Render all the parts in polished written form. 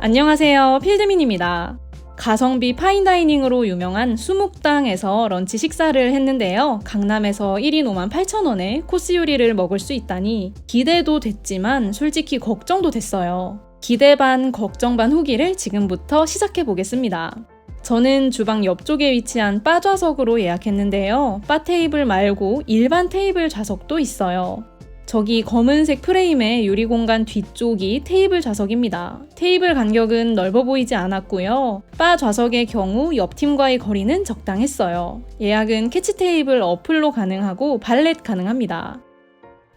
안녕하세요, 필드민입니다. 가성비 파인다이닝으로 유명한 수묵당에서 런치 식사를 했는데요. 강남에서 1인 58,000원에 코스 요리를 먹을 수 있다니 기대도 됐지만 솔직히 걱정도 됐어요. 기대 반 걱정 반 후기를 지금부터 시작해 보겠습니다. 저는 주방 옆쪽에 위치한 바 좌석으로 예약했는데요. 바 테이블 말고 일반 테이블 좌석도 있어요. 저기 검은색 프레임의 유리공간 뒤쪽이 테이블 좌석입니다. 테이블 간격은 넓어 보이지 않았고요. 바 좌석의 경우 옆 팀과의 거리는 적당했어요. 예약은 캐치 테이블 어플로 가능하고 발렛 가능합니다.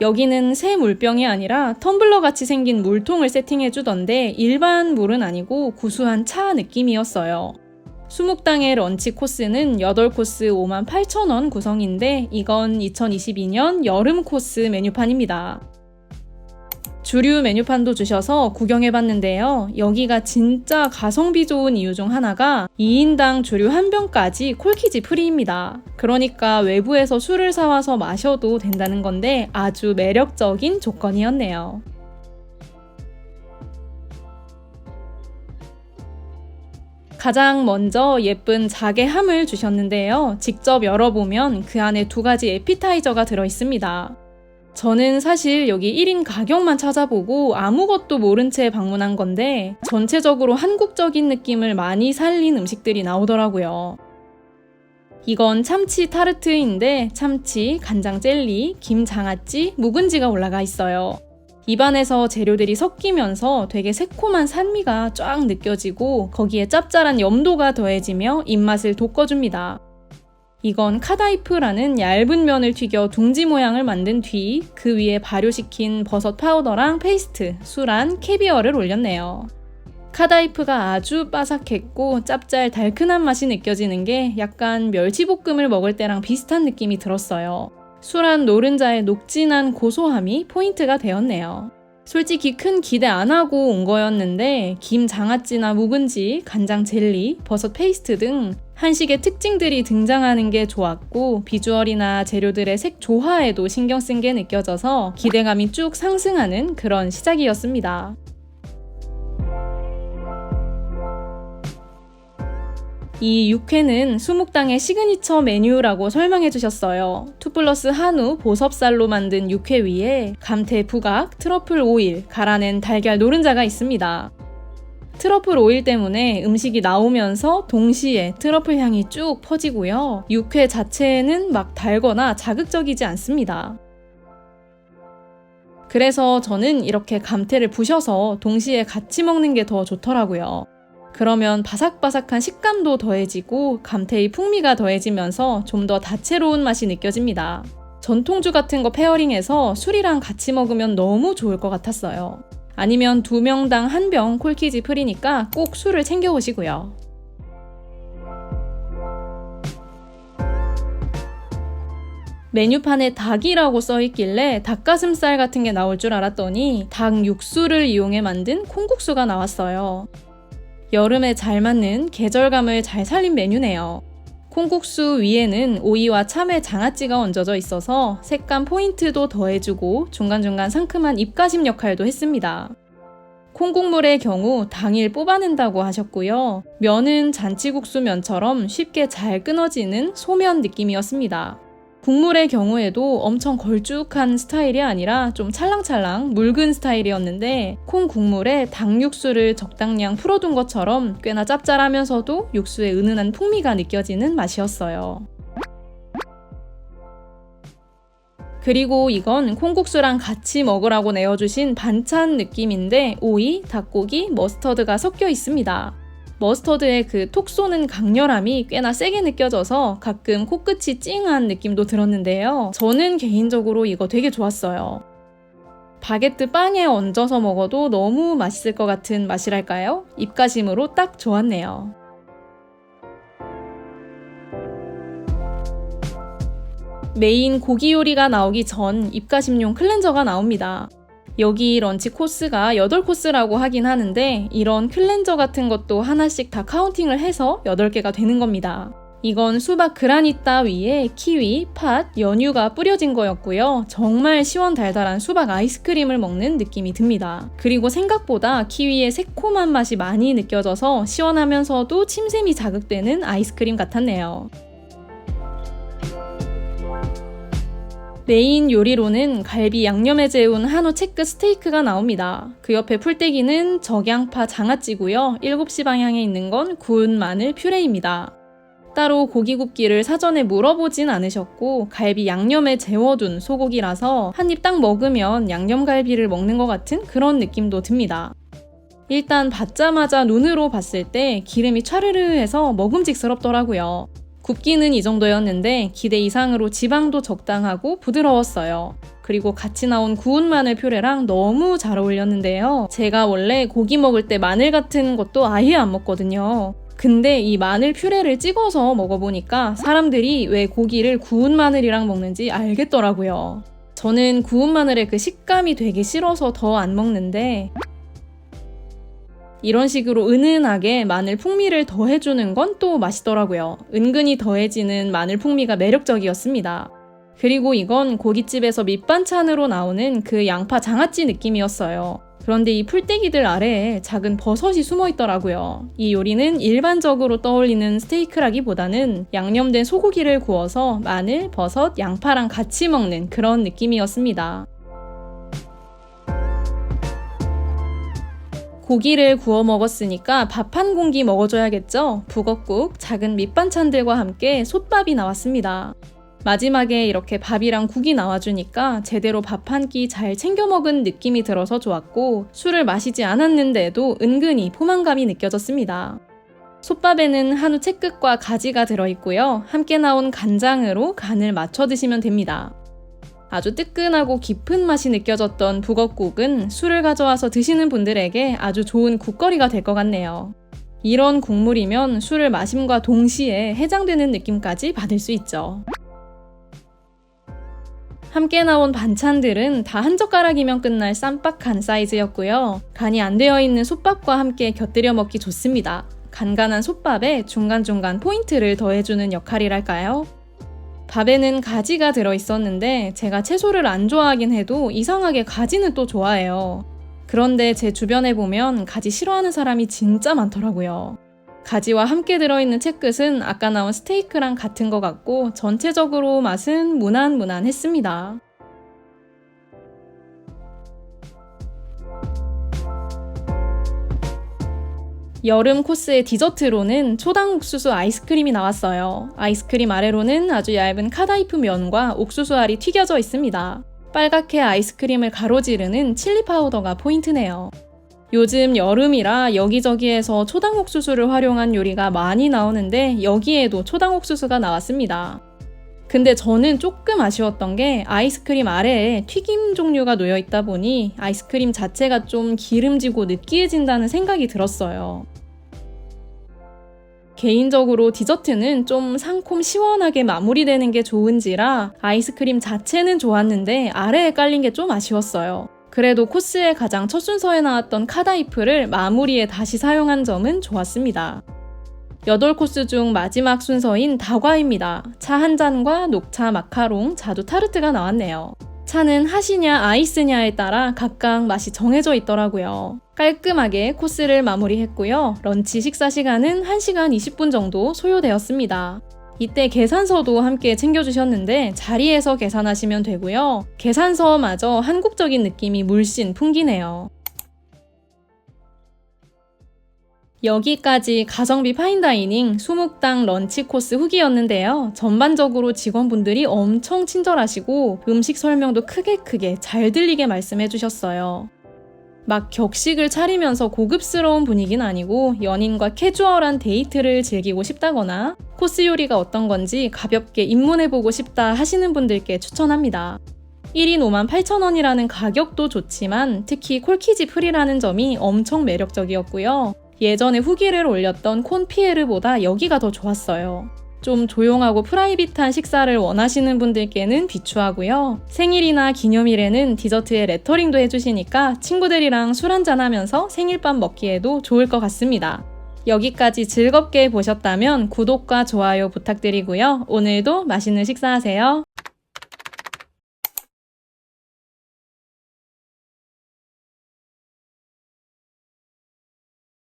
여기는 새 물병이 아니라 텀블러 같이 생긴 물통을 세팅해주던데 일반 물은 아니고 구수한 차 느낌이었어요. 수묵당의 런치 코스는 8코스 58,000원 구성인데 이건 2022년 여름 코스 메뉴판입니다. 주류 메뉴판도 주셔서 구경해봤는데요. 여기가 진짜 가성비 좋은 이유 중 하나가 2인당 주류 한 병까지 콜키지 프리입니다. 그러니까 외부에서 술을 사와서 마셔도 된다는 건데 아주 매력적인 조건이었네요. 가장 먼저 예쁜 자개함을 주셨는데요. 직접 열어보면 그 안에 2가지 에피타이저가 들어있습니다. 저는 사실 여기 1인 가격만 찾아보고 아무것도 모른 채 방문한 건데 전체적으로 한국적인 느낌을 많이 살린 음식들이 나오더라고요. 이건 참치 타르트인데 참치, 간장 젤리, 김장아찌, 묵은지가 올라가 있어요. 입안에서 재료들이 섞이면서 되게 새콤한 산미가 쫙 느껴지고 거기에 짭짤한 염도가 더해지며 입맛을 돋궈줍니다. 이건 카다이프라는 얇은 면을 튀겨 둥지 모양을 만든 뒤 그 위에 발효시킨 버섯 파우더랑 페이스트, 술안, 캐비어를 올렸네요. 카다이프가 아주 바삭했고 짭짤 달큰한 맛이 느껴지는 게 약간 멸치볶음을 먹을 때랑 비슷한 느낌이 들었어요. 술안 노른자의 녹진한 고소함이 포인트가 되었네요. 솔직히 큰 기대 안 하고 온 거였는데 김장아찌나 묵은지, 간장 젤리, 버섯 페이스트 등 한식의 특징들이 등장하는 게 좋았고 비주얼이나 재료들의 색 조화에도 신경 쓴 게 느껴져서 기대감이 쭉 상승하는 그런 시작이었습니다. 이 육회는 수묵당의 시그니처 메뉴라고 설명해 주셨어요. 2+ 한우 보섭살로 만든 육회 위에 감태 부각, 트러플 오일, 갈아낸 달걀 노른자가 있습니다. 트러플 오일 때문에 음식이 나오면서 동시에 트러플 향이 쭉 퍼지고요. 육회 자체는 막 달거나 자극적이지 않습니다. 그래서 저는 이렇게 감태를 부셔서 동시에 같이 먹는 게 더 좋더라고요. 그러면 바삭바삭한 식감도 더해지고 감태의 풍미가 더해지면서 좀 더 다채로운 맛이 느껴집니다. 전통주 같은 거 페어링해서 술이랑 같이 먹으면 너무 좋을 것 같았어요. 아니면 2명당 1병 콜키지 프리니까 꼭 술을 챙겨 오시고요. 메뉴판에 닭이라고 써있길래 닭가슴살 같은 게 나올 줄 알았더니 닭 육수를 이용해 만든 콩국수가 나왔어요. 여름에 잘 맞는 계절감을 잘 살린 메뉴네요. 콩국수 위에는 오이와 참외 장아찌가 얹어져 있어서 색감 포인트도 더해주고 중간중간 상큼한 입가심 역할도 했습니다. 콩국물의 경우 당일 뽑아낸다고 하셨고요. 면은 잔치국수 면처럼 쉽게 잘 끊어지는 소면 느낌이었습니다. 국물의 경우에도 엄청 걸쭉한 스타일이 아니라 좀 찰랑찰랑 묽은 스타일이었는데 콩 국물에 닭 육수를 적당량 풀어둔 것처럼 꽤나 짭짤하면서도 육수의 은은한 풍미가 느껴지는 맛이었어요. 그리고 이건 콩국수랑 같이 먹으라고 내어주신 반찬 느낌인데 오이, 닭고기, 머스터드가 섞여 있습니다. 머스터드의 그 톡 쏘는 강렬함이 꽤나 세게 느껴져서 가끔 코끝이 찡한 느낌도 들었는데요. 저는 개인적으로 이거 되게 좋았어요. 바게트 빵에 얹어서 먹어도 너무 맛있을 것 같은 맛이랄까요? 입가심으로 딱 좋았네요. 메인 고기 요리가 나오기 전 입가심용 클렌저가 나옵니다. 여기 런치 코스가 8코스라고 하긴 하는데 이런 클렌저 같은 것도 하나씩 다 카운팅을 해서 8개가 되는 겁니다. 이건 수박 그라니타 위에 키위, 팥, 연유가 뿌려진 거였고요. 정말 시원달달한 수박 아이스크림을 먹는 느낌이 듭니다. 그리고 생각보다 키위의 새콤한 맛이 많이 느껴져서 시원하면서도 침샘이 자극되는 아이스크림 같았네요. 메인 요리로는 갈비 양념에 재운 한우 체크 스테이크가 나옵니다. 그 옆에 풀떼기는 적양파 장아찌고요. 7시 방향에 있는 건 구운 마늘 퓨레입니다. 따로 고기 굽기를 사전에 물어보진 않으셨고 갈비 양념에 재워둔 소고기라서 한 입 딱 먹으면 양념갈비를 먹는 것 같은 그런 느낌도 듭니다. 일단 받자마자 눈으로 봤을 때 기름이 촤르르해서 먹음직스럽더라고요. 굽기는 이 정도였는데 기대 이상으로 지방도 적당하고 부드러웠어요. 그리고 같이 나온 구운 마늘 퓨레랑 너무 잘 어울렸는데요. 제가 원래 고기 먹을 때 마늘 같은 것도 아예 안 먹거든요. 근데 이 마늘 퓨레를 찍어서 먹어보니까 사람들이 왜 고기를 구운 마늘이랑 먹는지 알겠더라고요. 저는 구운 마늘의 그 식감이 되게 싫어서 더 안 먹는데 이런 식으로 은은하게 마늘 풍미를 더해주는 건 또 맛있더라고요. 은근히 더해지는 마늘 풍미가 매력적이었습니다. 그리고 이건 고깃집에서 밑반찬으로 나오는 그 양파 장아찌 느낌이었어요. 그런데 이 풀떼기들 아래에 작은 버섯이 숨어 있더라고요. 이 요리는 일반적으로 떠올리는 스테이크라기보다는 양념된 소고기를 구워서 마늘, 버섯, 양파랑 같이 먹는 그런 느낌이었습니다. 고기를 구워 먹었으니까 밥 한 공기 먹어줘야겠죠? 북엇국, 작은 밑반찬들과 함께 솥밥이 나왔습니다. 마지막에 이렇게 밥이랑 국이 나와주니까 제대로 밥 한 끼 잘 챙겨 먹은 느낌이 들어서 좋았고 술을 마시지 않았는데도 은근히 포만감이 느껴졌습니다. 솥밥에는 한우 채끝과 가지가 들어있고요. 함께 나온 간장으로 간을 맞춰 드시면 됩니다. 아주 뜨끈하고 깊은 맛이 느껴졌던 북엇국은 술을 가져와서 드시는 분들에게 아주 좋은 국거리가 될 것 같네요. 이런 국물이면 술을 마심과 동시에 해장되는 느낌까지 받을 수 있죠. 함께 나온 반찬들은 다 한 젓가락이면 끝날 쌈박한 사이즈였고요. 간이 안 되어 있는 솥밥과 함께 곁들여 먹기 좋습니다. 간간한 솥밥에 중간중간 포인트를 더해주는 역할이랄까요? 밥에는 가지가 들어있었는데 제가 채소를 안 좋아하긴 해도 이상하게 가지는 또 좋아해요. 그런데 제 주변에 보면 가지 싫어하는 사람이 진짜 많더라고요. 가지와 함께 들어있는 채끝은 아까 나온 스테이크랑 같은 것 같고 전체적으로 맛은 무난무난했습니다. 여름 코스의 디저트로는 초당 옥수수 아이스크림이 나왔어요. 아이스크림 아래로는 아주 얇은 카다이프 면과 옥수수 알이 튀겨져 있습니다. 빨갛게 아이스크림을 가로지르는 칠리 파우더가 포인트네요. 요즘 여름이라 여기저기에서 초당 옥수수를 활용한 요리가 많이 나오는데 여기에도 초당 옥수수가 나왔습니다. 근데 저는 조금 아쉬웠던 게 아이스크림 아래에 튀김 종류가 놓여 있다 보니 아이스크림 자체가 좀 기름지고 느끼해진다는 생각이 들었어요. 개인적으로 디저트는 좀 상콤 시원하게 마무리되는 게 좋은지라 아이스크림 자체는 좋았는데 아래에 깔린 게 좀 아쉬웠어요. 그래도 코스의 가장 첫 순서에 나왔던 카다이프를 마무리에 다시 사용한 점은 좋았습니다. 8코스 중 마지막 순서인 다과입니다. 차 한 잔과 녹차, 마카롱, 자두 타르트가 나왔네요. 차는 핫이냐 아이스냐에 따라 각각 맛이 정해져 있더라고요. 깔끔하게 코스를 마무리했고요. 런치 식사 시간은 1시간 20분 정도 소요되었습니다. 이때 계산서도 함께 챙겨주셨는데 자리에서 계산하시면 되고요. 계산서마저 한국적인 느낌이 물씬 풍기네요. 여기까지 가성비 파인다이닝 수묵당 런치 코스 후기였는데요. 전반적으로 직원분들이 엄청 친절하시고 음식 설명도 크게 잘 들리게 말씀해 주셨어요. 막 격식을 차리면서 고급스러운 분위기는 아니고 연인과 캐주얼한 데이트를 즐기고 싶다거나 코스 요리가 어떤 건지 가볍게 입문해보고 싶다 하시는 분들께 추천합니다. 1인 58,000원이라는 가격도 좋지만 특히 콜키지 프리라는 점이 엄청 매력적이었고요. 예전에 후기를 올렸던 콘피에르보다 여기가 더 좋았어요. 좀 조용하고 프라이빗한 식사를 원하시는 분들께는 비추하고요. 생일이나 기념일에는 디저트에 레터링도 해주시니까 친구들이랑 술 한잔 하면서 생일밥 먹기에도 좋을 것 같습니다. 여기까지 즐겁게 보셨다면 구독과 좋아요 부탁드리고요. 오늘도 맛있는 식사하세요.